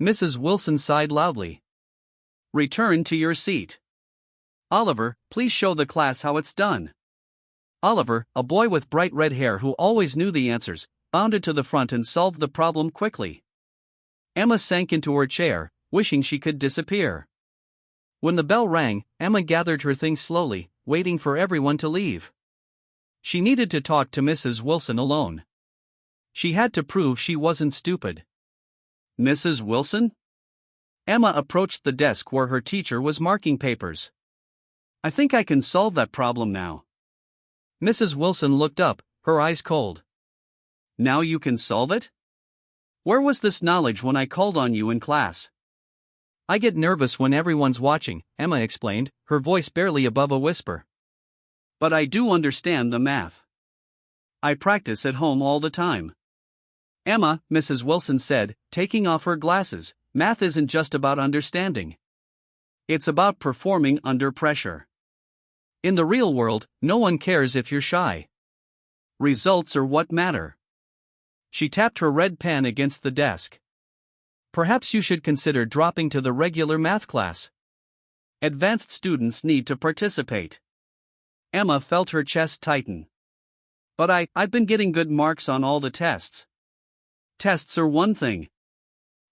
Mrs. Wilson sighed loudly. Return to your seat. Oliver, please show the class how it's done. Oliver, a boy with bright red hair who always knew the answers, bounded to the front and solved the problem quickly. Emma sank into her chair, wishing she could disappear. When the bell rang, Emma gathered her things slowly, waiting for everyone to leave. She needed to talk to Mrs. Wilson alone. She had to prove she wasn't stupid. Mrs. Wilson? Emma approached the desk where her teacher was marking papers. I think I can solve that problem now. Mrs. Wilson looked up, her eyes cold. Now you can solve it? Where was this knowledge when I called on you in class? I get nervous when everyone's watching, Emma explained, her voice barely above a whisper. But I do understand the math. I practice at home all the time. Emma, Mrs. Wilson said, taking off her glasses, math isn't just about understanding. It's about performing under pressure. In the real world, no one cares if you're shy. Results are what matter. She tapped her red pen against the desk. Perhaps you should consider dropping to the regular math class. Advanced students need to participate. Emma felt her chest tighten. But I've been getting good marks on all the tests. Tests are one thing.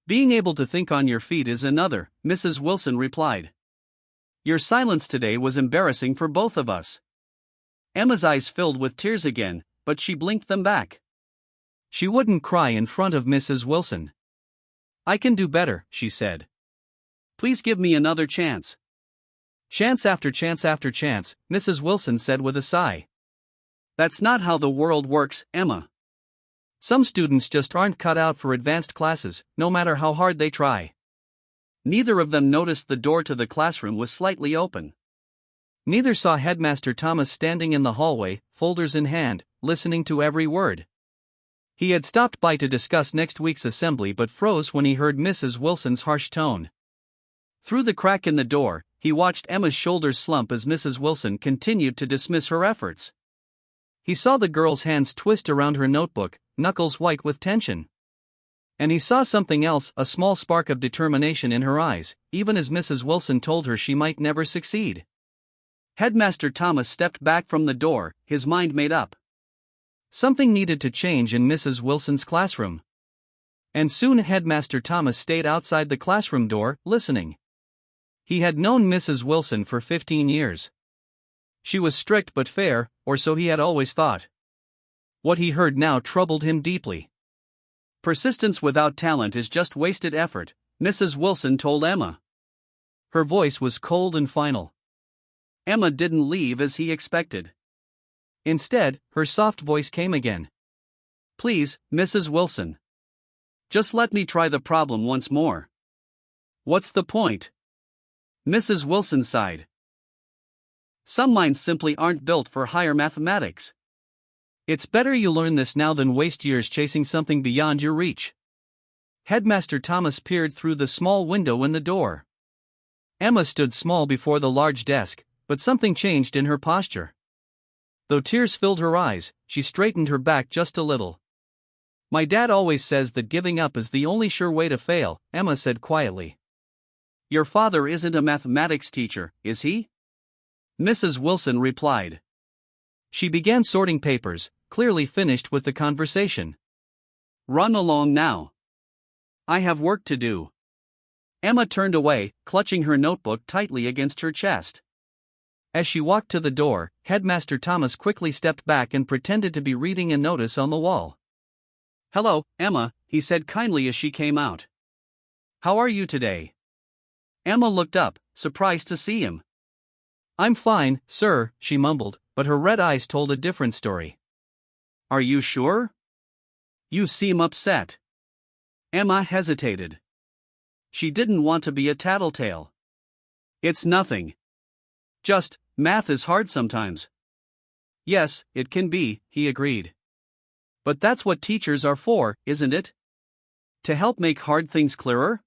Being able to think on your feet is another, Mrs. Wilson replied. Your silence today was embarrassing for both of us. Emma's eyes filled with tears again, but she blinked them back. She wouldn't cry in front of Mrs. Wilson. I can do better, she said. Please give me another chance. Chance after chance after chance, Mrs. Wilson said with a sigh. That's not how the world works, Emma. Some students just aren't cut out for advanced classes, no matter how hard they try. Neither of them noticed the door to the classroom was slightly open. Neither saw Headmaster Thomas standing in the hallway, folders in hand, listening to every word. He had stopped by to discuss next week's assembly but froze when he heard Mrs. Wilson's harsh tone. Through the crack in the door, he watched Emma's shoulders slump as Mrs. Wilson continued to dismiss her efforts. He saw the girl's hands twist around her notebook, knuckles white with tension. And he saw something else, a small spark of determination in her eyes, even as Mrs. Wilson told her she might never succeed. Headmaster Thomas stepped back from the door, his mind made up. Something needed to change in Mrs. Wilson's classroom. And soon Headmaster Thomas stayed outside the classroom door, listening. He had known Mrs. Wilson for 15 years. She was strict but fair, or so he had always thought. What he heard now troubled him deeply. Persistence without talent is just wasted effort, Mrs. Wilson told Emma. Her voice was cold and final. Emma didn't leave as he expected. Instead, her soft voice came again. Please, Mrs. Wilson. Just let me try the problem once more. What's the point? Mrs. Wilson sighed. Some minds simply aren't built for higher mathematics. It's better you learn this now than waste years chasing something beyond your reach. Headmaster Thomas peered through the small window in the door. Emma stood small before the large desk, but something changed in her posture. Though tears filled her eyes, she straightened her back just a little. My dad always says that giving up is the only sure way to fail, Emma said quietly. Your father isn't a mathematics teacher, is he? Mrs. Wilson replied. She began sorting papers, clearly finished with the conversation. Run along now. I have work to do. Emma turned away, clutching her notebook tightly against her chest. As she walked to the door, Headmaster Thomas quickly stepped back and pretended to be reading a notice on the wall. Hello, Emma, he said kindly as she came out. How are you today? Emma looked up, surprised to see him. I'm fine, sir, she mumbled, but her red eyes told a different story. Are you sure? You seem upset. Emma hesitated. She didn't want to be a tattletale. It's nothing. Just, math is hard sometimes. Yes, it can be, he agreed. But that's what teachers are for, isn't it? To help make hard things clearer?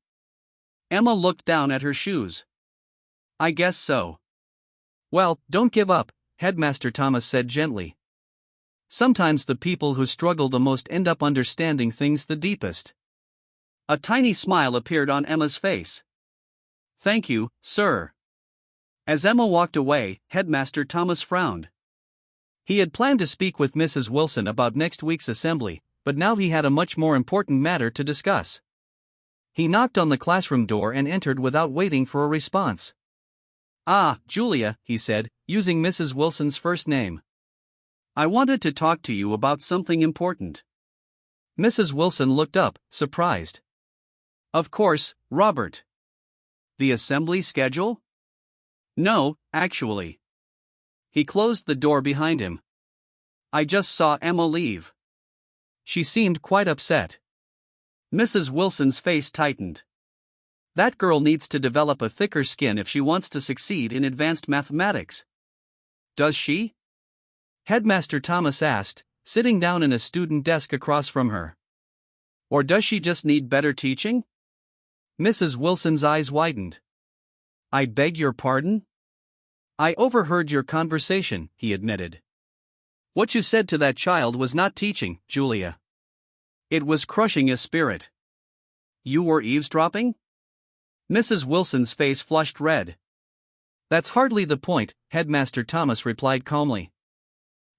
Emma looked down at her shoes. I guess so. Well, don't give up, Headmaster Thomas said gently. Sometimes the people who struggle the most end up understanding things the deepest. A tiny smile appeared on Emma's face. "Thank you, sir." As Emma walked away, Headmaster Thomas frowned. He had planned to speak with Mrs. Wilson about next week's assembly, but now he had a much more important matter to discuss. He knocked on the classroom door and entered without waiting for a response. "Ah, Julia," he said, using Mrs. Wilson's first name. "I wanted to talk to you about something important." Mrs. Wilson looked up, surprised. "Of course, Robert. The assembly schedule?" "No, actually." He closed the door behind him. "I just saw Emma leave. She seemed quite upset." Mrs. Wilson's face tightened. "That girl needs to develop a thicker skin if she wants to succeed in advanced mathematics." "Does she?" Headmaster Thomas asked, sitting down in a student desk across from her. "Or does she just need better teaching?" Mrs. Wilson's eyes widened. "I beg your pardon?" "I overheard your conversation," he admitted. "What you said to that child was not teaching, Julia. It was crushing a spirit." "You were eavesdropping?" Mrs. Wilson's face flushed red. "That's hardly the point," Headmaster Thomas replied calmly.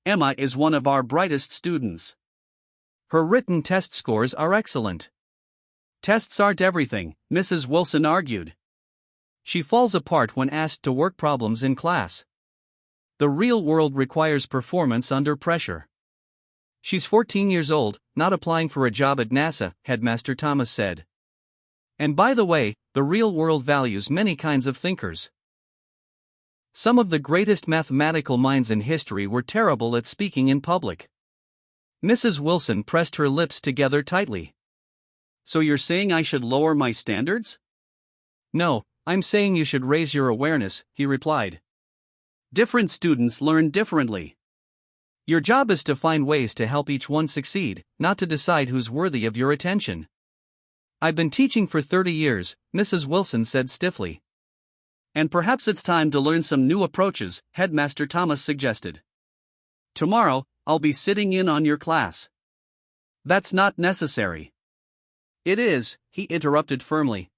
"Emma is one of our brightest students. Her written test scores are excellent." "Tests aren't everything," Mrs. Wilson argued. "She falls apart when asked to work problems in class. The real world requires performance under pressure." "She's 14 years old, not applying for a job at NASA," Headmaster Thomas said. "And by the way, the real world values many kinds of thinkers. Some of the greatest mathematical minds in history were terrible at speaking in public." Mrs. Wilson pressed her lips together tightly. "So you're saying I should lower my standards?" "No, I'm saying you should raise your awareness," he replied. "Different students learn differently. Your job is to find ways to help each one succeed, not to decide who's worthy of your attention." "I've been teaching for 30 years, Mrs. Wilson said stiffly. "And perhaps it's time to learn some new approaches," Headmaster Thomas suggested. "Tomorrow, I'll be sitting in on your class." "That's not necessary." "It is," he interrupted firmly.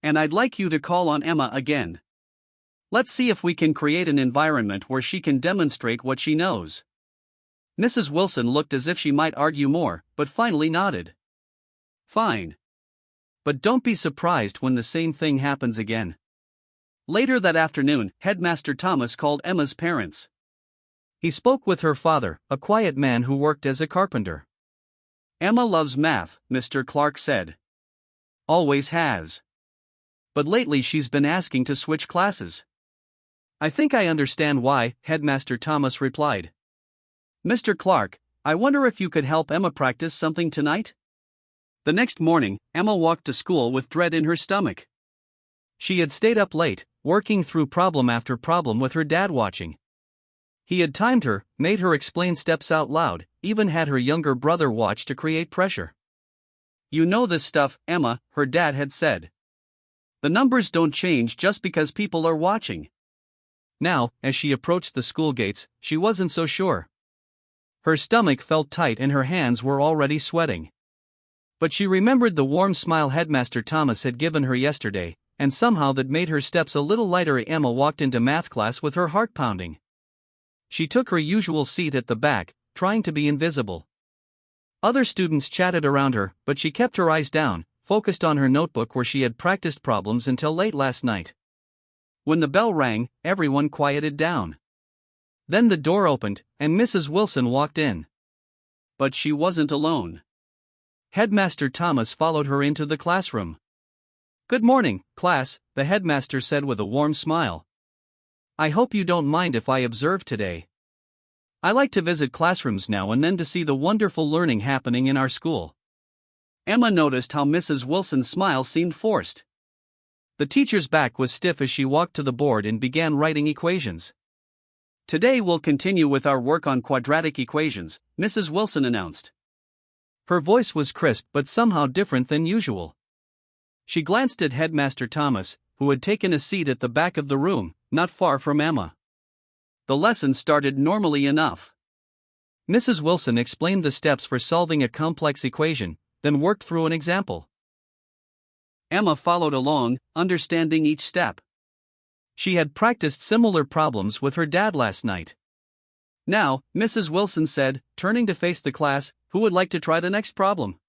"And I'd like you to call on Emma again. Let's see if we can create an environment where she can demonstrate what she knows." Mrs. Wilson looked as if she might argue more, but finally nodded. "Fine. But don't be surprised when the same thing happens again." Later that afternoon, Headmaster Thomas called Emma's parents. He spoke with her father, a quiet man who worked as a carpenter. "Emma loves math," Mr. Clark said. "Always has. But lately she's been asking to switch classes." "I think I understand why," Headmaster Thomas replied. "Mr. Clark, I wonder if you could help Emma practice something tonight?" The next morning, Emma walked to school with dread in her stomach. She had stayed up late, working through problem after problem with her dad watching. He had timed her, made her explain steps out loud, even had her younger brother watch to create pressure. "You know this stuff, Emma," her dad had said. "The numbers don't change just because people are watching." Now, as she approached the school gates, she wasn't so sure. Her stomach felt tight and her hands were already sweating. But she remembered the warm smile Headmaster Thomas had given her yesterday, and somehow that made her steps a little lighter. Emma walked into math class with her heart pounding. She took her usual seat at the back, trying to be invisible. Other students chatted around her, but she kept her eyes down, focused on her notebook where she had practiced problems until late last night. When the bell rang, everyone quieted down. Then the door opened, and Mrs. Wilson walked in. But she wasn't alone. Headmaster Thomas followed her into the classroom. "Good morning, class," the headmaster said with a warm smile. "I hope you don't mind if I observe today. I like to visit classrooms now and then to see the wonderful learning happening in our school." Emma noticed how Mrs. Wilson's smile seemed forced. The teacher's back was stiff as she walked to the board and began writing equations. "Today we'll continue with our work on quadratic equations," Mrs. Wilson announced. Her voice was crisp but somehow different than usual. She glanced at Headmaster Thomas, who had taken a seat at the back of the room, not far from Emma. The lesson started normally enough. Mrs. Wilson explained the steps for solving a complex equation, then worked through an example. Emma followed along, understanding each step. She had practiced similar problems with her dad last night. Now, Mrs. Wilson said, turning to face the class, "Who would like to try the next problem?"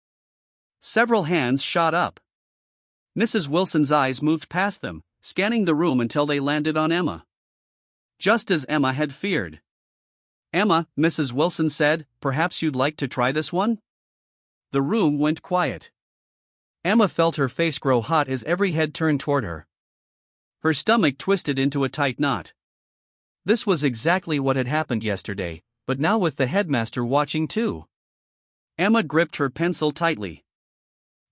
Several hands shot up. Mrs. Wilson's eyes moved past them, scanning the room until they landed on Emma. Just as Emma had feared. "Emma," Mrs. Wilson said, "perhaps you'd like to try this one?" The room went quiet. Emma felt her face grow hot as every head turned toward her. Her stomach twisted into a tight knot. This was exactly what had happened yesterday, but now with the headmaster watching too. Emma gripped her pencil tightly.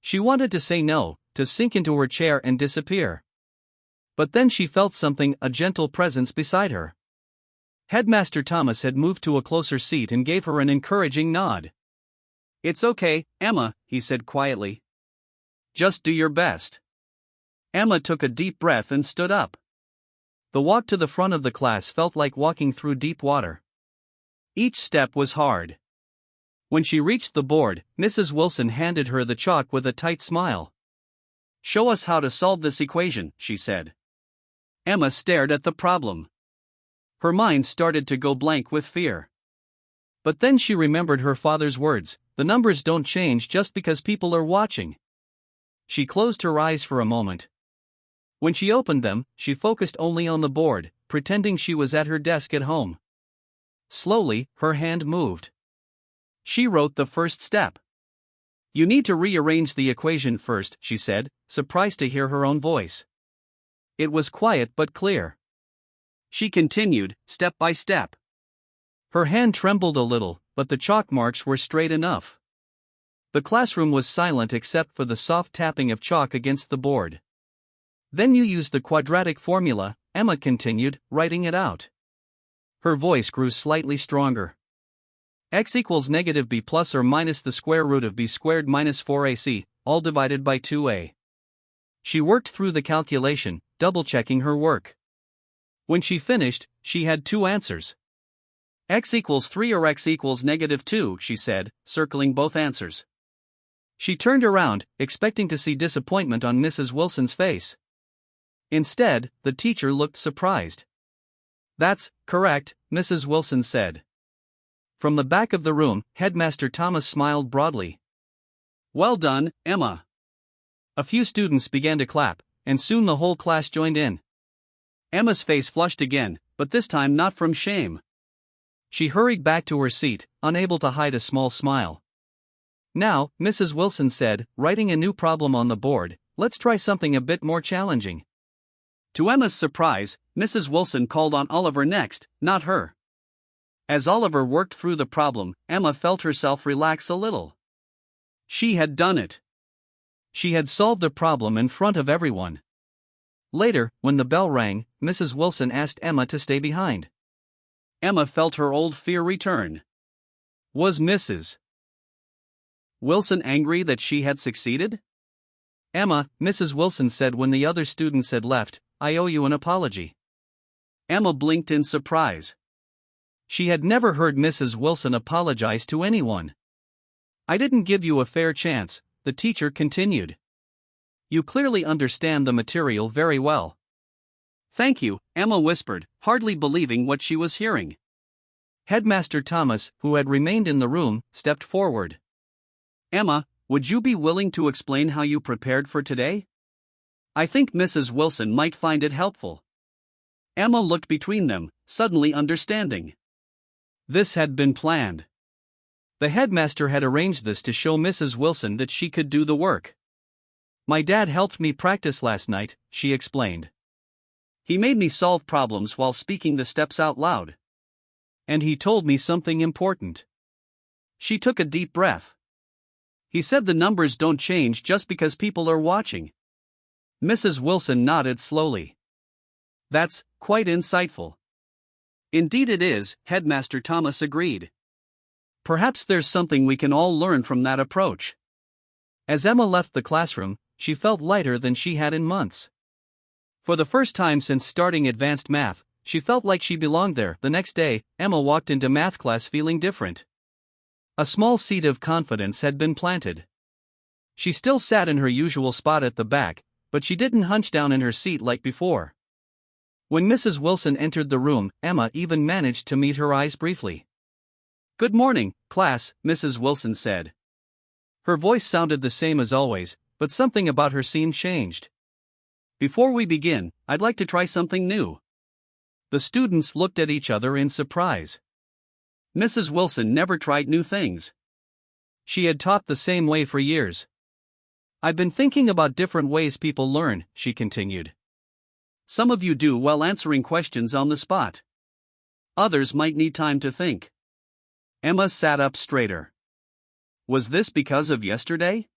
She wanted to say no, to sink into her chair and disappear. But then she felt something, a gentle presence beside her. Headmaster Thomas had moved to a closer seat and gave her an encouraging nod. "It's okay, Emma," he said quietly. "Just do your best." Emma took a deep breath and stood up. The walk to the front of the class felt like walking through deep water. Each step was hard. When she reached the board, Mrs. Wilson handed her the chalk with a tight smile. "Show us how to solve this equation," she said. Emma stared at the problem. Her mind started to go blank with fear. But then she remembered her father's words, "The numbers don't change just because people are watching." She closed her eyes for a moment. When she opened them, she focused only on the board, pretending she was at her desk at home. Slowly, her hand moved. She wrote the first step. "You need to rearrange the equation first," she said, surprised to hear her own voice. It was quiet but clear. She continued, step by step. Her hand trembled a little, but the chalk marks were straight enough. The classroom was silent except for the soft tapping of chalk against the board. "Then you use the quadratic formula," Emma continued, writing it out. Her voice grew slightly stronger. "X equals negative b plus or minus the square root of b squared minus 4ac, all divided by 2a. She worked through the calculation, double-checking her work. When she finished, she had two answers. "X equals 3 or x equals negative 2, she said, circling both answers. She turned around, expecting to see disappointment on Mrs. Wilson's face. Instead, the teacher looked surprised. "That's correct," Mrs. Wilson said. From the back of the room, Headmaster Thomas smiled broadly. "Well done, Emma." A few students began to clap, and soon the whole class joined in. Emma's face flushed again, but this time not from shame. She hurried back to her seat, unable to hide a small smile. "Now," Mrs. Wilson said, writing a new problem on the board, "let's try something a bit more challenging." To Emma's surprise, Mrs. Wilson called on Oliver next, not her. As Oliver worked through the problem, Emma felt herself relax a little. She had done it. She had solved a problem in front of everyone. Later, when the bell rang, Mrs. Wilson asked Emma to stay behind. Emma felt her old fear return. Was Mrs. Wilson angry that she had succeeded? "Emma," Mrs. Wilson said when the other students had left, "I owe you an apology." Emma blinked in surprise. She had never heard Mrs. Wilson apologize to anyone. "I didn't give you a fair chance," the teacher continued. "You clearly understand the material very well." "Thank you," Emma whispered, hardly believing what she was hearing. Headmaster Thomas, who had remained in the room, stepped forward. "Emma, would you be willing to explain how you prepared for today? I think Mrs. Wilson might find it helpful." Emma looked between them, suddenly understanding. This had been planned. The headmaster had arranged this to show Mrs. Wilson that she could do the work. "My dad helped me practice last night," she explained. "He made me solve problems while speaking the steps out loud. And he told me something important." She took a deep breath. "He said the numbers don't change just because people are watching." Mrs. Wilson nodded slowly. "That's quite insightful." "Indeed it is," Headmaster Thomas agreed. "Perhaps there's something we can all learn from that approach." As Emma left the classroom, she felt lighter than she had in months. For the first time since starting advanced math, she felt like she belonged there. The next day, Emma walked into math class feeling different. A small seed of confidence had been planted. She still sat in her usual spot at the back, but she didn't hunch down in her seat like before. When Mrs. Wilson entered the room, Emma even managed to meet her eyes briefly. "Good morning, class," Mrs. Wilson said. Her voice sounded the same as always, but something about her seemed changed. "Before we begin, I'd like to try something new." The students looked at each other in surprise. Mrs. Wilson never tried new things. She had taught the same way for years. "I've been thinking about different ways people learn," she continued. "Some of you do well answering questions on the spot. Others might need time to think." Emma sat up straighter. Was this because of yesterday?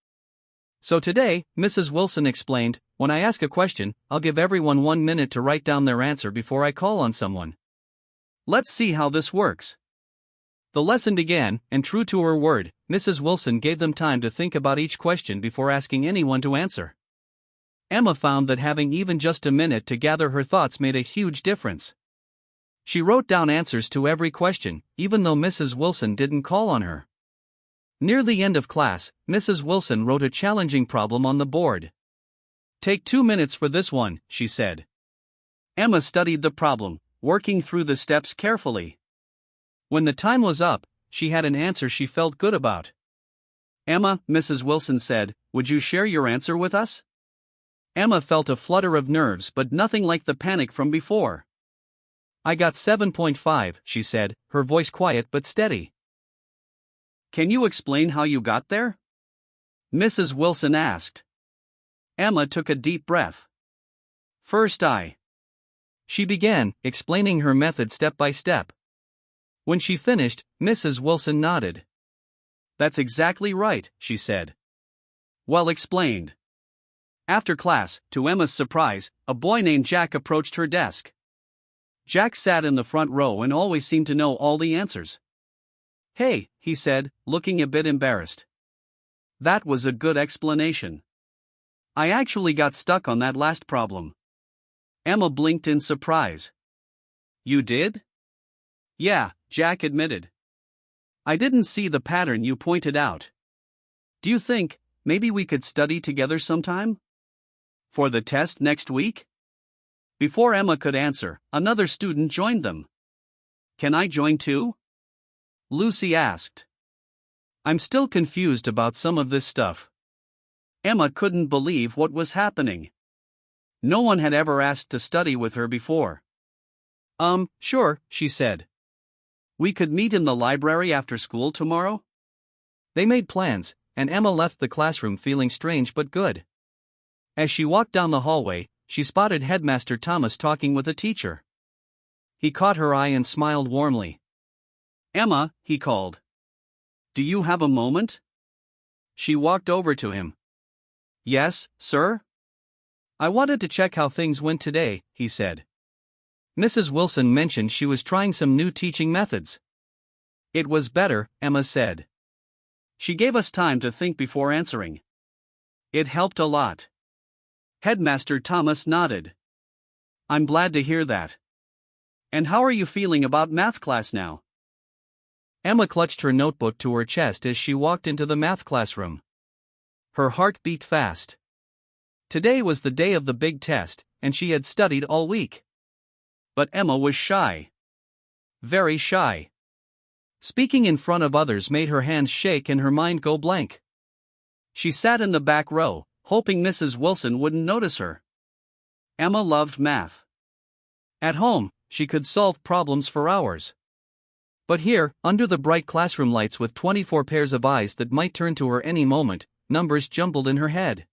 "So today," Mrs. Wilson explained, "when I ask a question, I'll give everyone 1 minute to write down their answer before I call on someone. Let's see how this works." The lesson began, and true to her word, Mrs. Wilson gave them time to think about each question before asking anyone to answer. Emma found that having even just a minute to gather her thoughts made a huge difference. She wrote down answers to every question, even though Mrs. Wilson didn't call on her. Near the end of class, Mrs. Wilson wrote a challenging problem on the board. "Take 2 minutes for this one," she said. Emma studied the problem, working through the steps carefully. When the time was up, she had an answer she felt good about. "Emma," Mrs. Wilson said, "would you share your answer with us?" Emma felt a flutter of nerves, but nothing like the panic from before. "I got 7.5, she said, her voice quiet but steady. "Can you explain how you got there?" Mrs. Wilson asked. Emma took a deep breath. "First She began, explaining her method step by step. When she finished, Mrs. Wilson nodded. "That's exactly right," she said. "Well explained." After class, to Emma's surprise, a boy named Jack approached her desk. Jack sat in the front row and always seemed to know all the answers. "Hey," he said, looking a bit embarrassed. "That was a good explanation. I actually got stuck on that last problem." Emma blinked in surprise. "You did?" "Yeah," Jack admitted. "I didn't see the pattern you pointed out. Do you think, maybe we could study together sometime? For the test next week?" Before Emma could answer, another student joined them. "Can I join too?" Lucy asked. "I'm still confused about some of this stuff." Emma couldn't believe what was happening. No one had ever asked to study with her before. Sure," she said. "We could meet in the library after school tomorrow?" They made plans, and Emma left the classroom feeling strange but good. As she walked down the hallway, she spotted Headmaster Thomas talking with a teacher. He caught her eye and smiled warmly. "Emma," he called. "Do you have a moment?" She walked over to him. "Yes, sir?" "I wanted to check how things went today," he said. Mrs. Wilson mentioned she was trying some new teaching methods. "It was better," Emma said. "She gave us time to think before answering. It helped a lot." Headmaster Thomas nodded. "I'm glad to hear that. And how are you feeling about math class now?" Emma clutched her notebook to her chest as she walked into the math classroom. Her heart beat fast. Today was the day of the big test, and she had studied all week. But Emma was shy. Very shy. Speaking in front of others made her hands shake and her mind go blank. She sat in the back row, hoping Mrs. Wilson wouldn't notice her. Emma loved math. At home, she could solve problems for hours. But here, under the bright classroom lights with 24 pairs of eyes that might turn to her any moment, numbers jumbled in her head.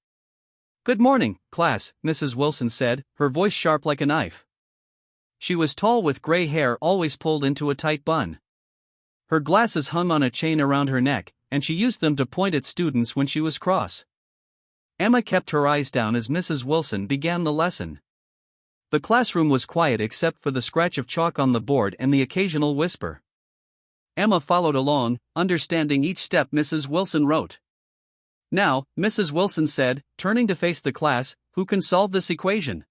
"Good morning, class," Mrs. Wilson said, her voice sharp like a knife. She was tall with gray hair always pulled into a tight bun. Her glasses hung on a chain around her neck, and she used them to point at students when she was cross. Emma kept her eyes down as Mrs. Wilson began the lesson. The classroom was quiet except for the scratch of chalk on the board and the occasional whisper. Emma followed along, understanding each step Mrs. Wilson wrote. "Now," Mrs. Wilson said, turning to face the class, "who can solve this equation?"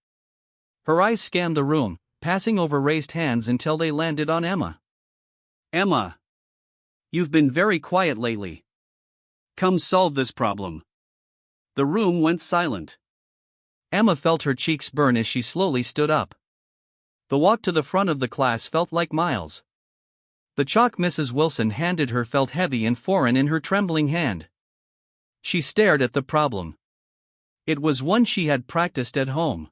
Her eyes scanned the room, passing over raised hands until they landed on Emma. "Emma, you've been very quiet lately. Come solve this problem." The room went silent. Emma felt her cheeks burn as she slowly stood up. The walk to the front of the class felt like miles. The chalk Mrs. Wilson handed her felt heavy and foreign in her trembling hand. She stared at the problem. It was one she had practiced at home.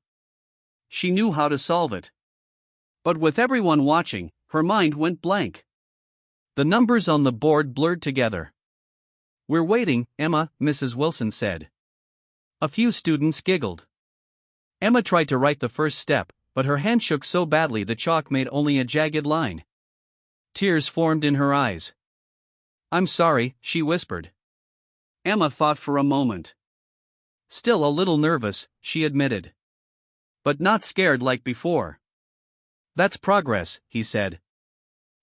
She knew how to solve it. But with everyone watching, her mind went blank. The numbers on the board blurred together. "We're waiting, Emma," Mrs. Wilson said. A few students giggled. Emma tried to write the first step, but her hand shook so badly the chalk made only a jagged line. Tears formed in her eyes. "I'm sorry," she whispered. Emma thought for a moment. Still a little nervous, she admitted. But not scared like before. "That's progress," he said.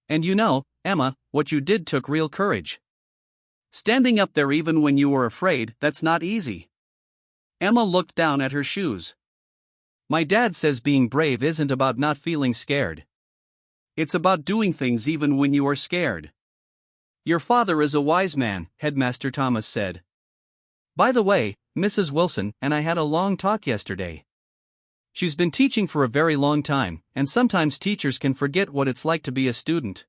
"And you know, Emma, what you did took real courage. Standing up there even when you were afraid, that's not easy." Emma looked down at her shoes. "My dad says being brave isn't about not feeling scared. It's about doing things even when you are scared." "Your father is a wise man," Headmaster Thomas said. "By the way, Mrs. Wilson and I had a long talk yesterday. She's been teaching for a very long time, and sometimes teachers can forget what it's like to be a student.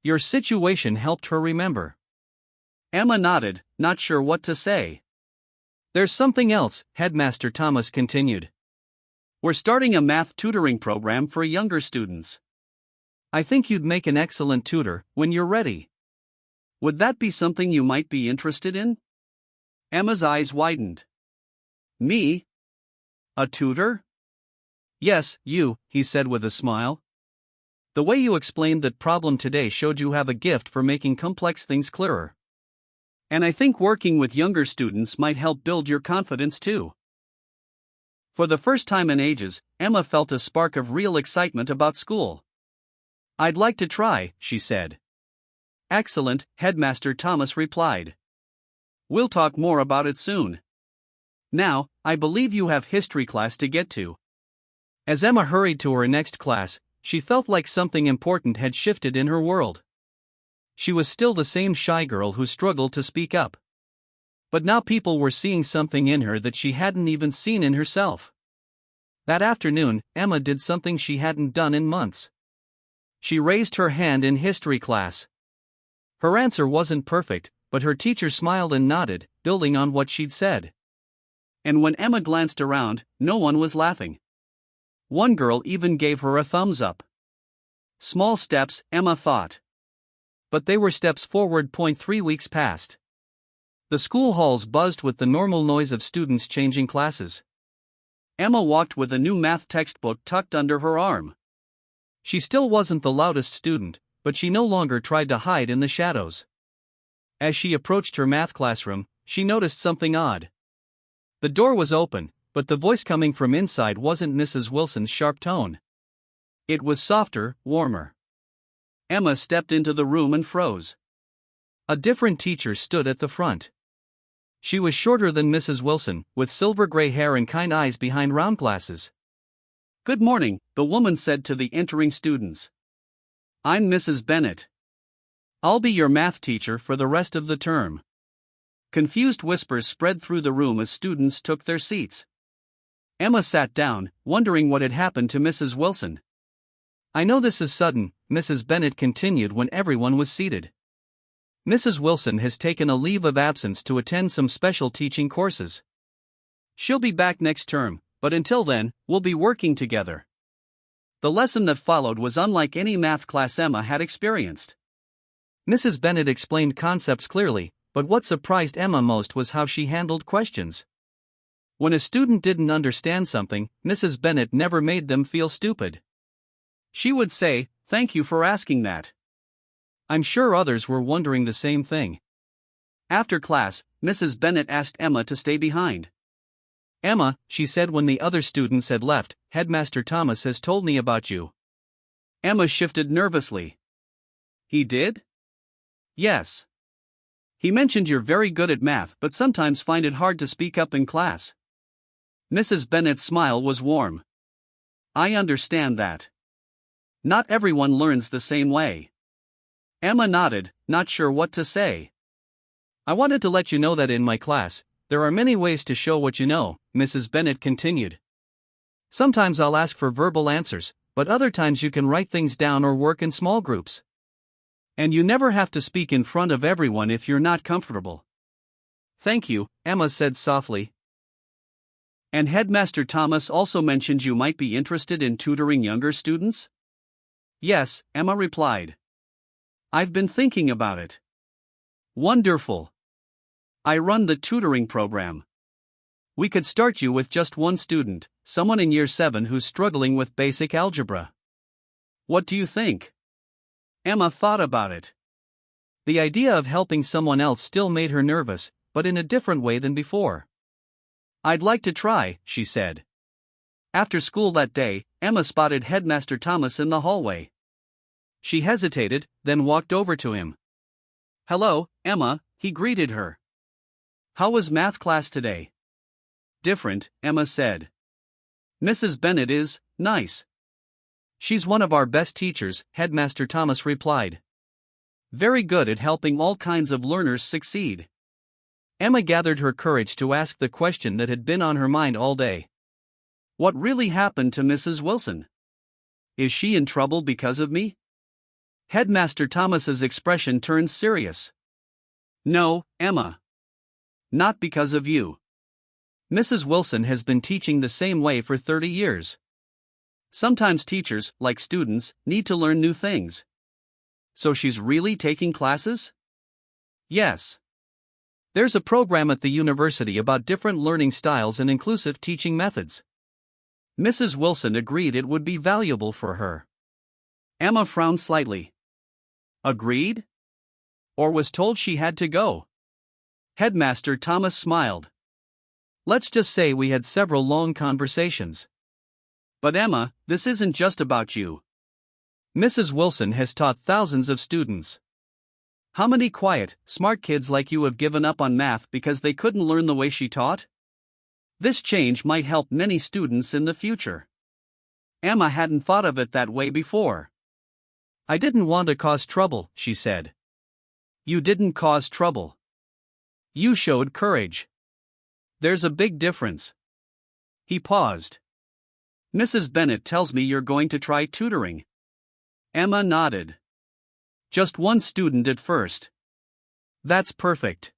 Your situation helped her remember." Emma nodded, not sure what to say. "There's something else," Headmaster Thomas continued. "We're starting a math tutoring program for younger students. I think you'd make an excellent tutor when you're ready. Would that be something you might be interested in?" Emma's eyes widened. "Me? A tutor?" "Yes, you," he said with a smile. "The way you explained that problem today showed you have a gift for making complex things clearer. And I think working with younger students might help build your confidence too." For the first time in ages, Emma felt a spark of real excitement about school. "I'd like to try," she said. "Excellent," Headmaster Thomas replied. "We'll talk more about it soon. Now, I believe you have history class to get to." As Emma hurried to her next class, she felt like something important had shifted in her world. She was still the same shy girl who struggled to speak up. But now people were seeing something in her that she hadn't even seen in herself. That afternoon, Emma did something she hadn't done in months. She raised her hand in history class. Her answer wasn't perfect, but her teacher smiled and nodded, building on what she'd said. And when Emma glanced around, no one was laughing. One girl even gave her a thumbs up. Small steps, Emma thought. But they were steps forward. 3 weeks passed. The school halls buzzed with the normal noise of students changing classes. Emma walked with a new math textbook tucked under her arm. She still wasn't the loudest student, but she no longer tried to hide in the shadows. As she approached her math classroom, she noticed something odd. The door was open, but the voice coming from inside wasn't Mrs. Wilson's sharp tone. It was softer, warmer. Emma stepped into the room and froze. A different teacher stood at the front. She was shorter than Mrs. Wilson, with silver gray hair and kind eyes behind round glasses. "Good morning," the woman said to the entering students. "I'm Mrs. Bennett. I'll be your math teacher for the rest of the term." Confused whispers spread through the room as students took their seats. Emma sat down, wondering what had happened to Mrs. Wilson. "I know this is sudden," Mrs. Bennett continued when everyone was seated. "Mrs. Wilson has taken a leave of absence to attend some special teaching courses. She'll be back next term, but until then, we'll be working together." The lesson that followed was unlike any math class Emma had experienced. Mrs. Bennett explained concepts clearly, but what surprised Emma most was how she handled questions. When a student didn't understand something, Mrs. Bennett never made them feel stupid. She would say, "Thank you for asking that. I'm sure others were wondering the same thing." After class, Mrs. Bennett asked Emma to stay behind. "Emma," she said when the other students had left, "Headmaster Thomas has told me about you." Emma shifted nervously. "He did?" "Yes. He mentioned you're very good at math but sometimes find it hard to speak up in class." Mrs. Bennett's smile was warm. "I understand that. Not everyone learns the same way." Emma nodded, not sure what to say. "I wanted to let you know that in my class, There are many ways to show what you know, Mrs. Bennet continued. Sometimes I'll ask for verbal answers, but other times you can write things down or work in small groups. And you never have to speak in front of everyone if you're not comfortable. Thank you, Emma said softly. And Headmaster Thomas also mentioned you might be interested in tutoring younger students? Yes, Emma replied. I've been thinking about it. Wonderful. I run the tutoring program. We could start you with just one student, someone in year 7 who's struggling with basic algebra. What do you think? Emma thought about it. The idea of helping someone else still made her nervous, but in a different way than before. I'd like to try, she said. After school that day, Emma spotted Headmaster Thomas in the hallway. She hesitated, then walked over to him. Hello, Emma, he greeted her. How was math class today? Different, Emma said. Mrs. Bennet is nice. She's one of our best teachers, Headmaster Thomas replied. Very good at helping all kinds of learners succeed. Emma gathered her courage to ask the question that had been on her mind all day. What really happened to Mrs. Wilson? Is she in trouble because of me? Headmaster Thomas's expression turned serious. No, Emma. Not because of you. Mrs. Wilson has been teaching the same way for 30 years. Sometimes teachers, like students, need to learn new things. So she's really taking classes? Yes. There's a program at the university about different learning styles and inclusive teaching methods. Mrs. Wilson agreed it would be valuable for her. Emma frowned slightly. Agreed? Or was told she had to go? Headmaster Thomas smiled. Let's just say we had several long conversations. But Emma, this isn't just about you. Mrs. Wilson has taught thousands of students. How many quiet, smart kids like you have given up on math because they couldn't learn the way she taught? This change might help many students in the future. Emma hadn't thought of it that way before. I didn't want to cause trouble, she said. You didn't cause trouble. You showed courage. There's a big difference. He paused. Mrs. Bennet tells me you're going to try tutoring. Emma nodded. Just one student at first. That's perfect.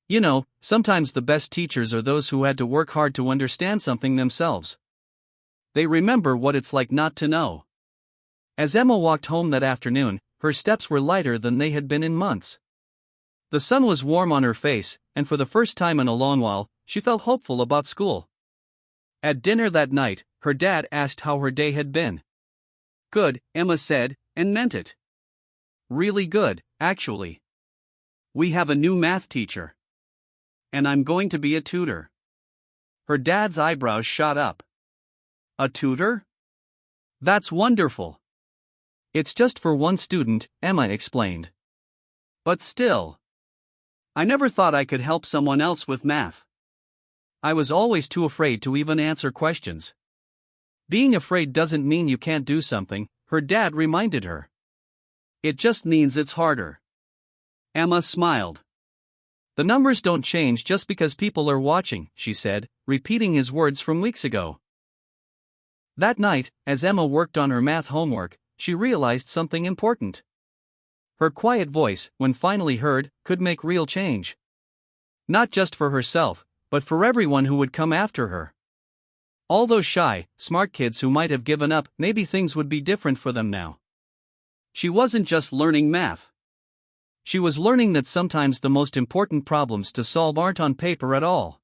You know, sometimes the best teachers are those who had to work hard to understand something themselves. They remember what it's like not to know. As Emma walked home that afternoon, her steps were lighter than they had been in months. The sun was warm on her face, and for the first time in a long while, she felt hopeful about school. At dinner that night, her dad asked how her day had been. Good, Emma said, and meant it. Really good, actually. We have a new math teacher. And I'm going to be a tutor. Her dad's eyebrows shot up. A tutor? That's wonderful. It's just for one student, Emma explained. But still. I never thought I could help someone else with math. I was always too afraid to even answer questions. Being afraid doesn't mean you can't do something, her dad reminded her. It just means it's harder. Emma smiled. The numbers don't change just because people are watching, she said, repeating his words from weeks ago. That night, as Emma worked on her math homework, she realized something important. Her quiet voice, when finally heard, could make real change. Not just for herself, but for everyone who would come after her. All those shy, smart kids who might have given up, maybe things would be different for them now. She wasn't just learning math. She was learning that sometimes the most important problems to solve aren't on paper at all.